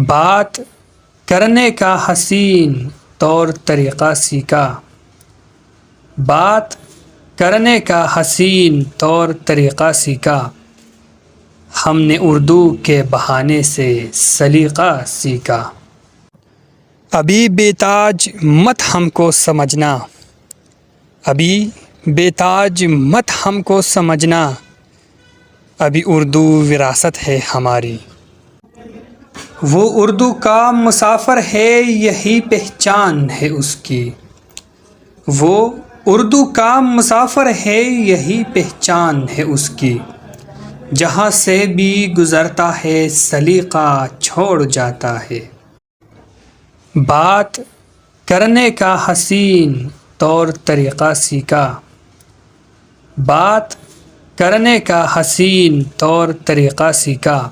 بات کرنے کا حسین طور طریقہ سیکھا، بات کرنے کا حسین طور طریقہ سیکھا، ہم نے اردو کے بہانے سے سلیقہ سیکھا۔ ابھی بے تاج مت ہم کو سمجھنا، ابھی بے تاج مت ہم کو سمجھنا، ابھی اردو وراثت ہے ہماری۔ وہ اردو کا مسافر ہے یہی پہچان ہے اس کی، وہ اردو کا مسافر ہے یہی پہچان ہے اس کی، جہاں سے بھی گزرتا ہے سلیقہ چھوڑ جاتا ہے۔ بات کرنے کا حسین طور طریقہ سیکھا، بات کرنے کا حسین طور طریقہ سیکھا،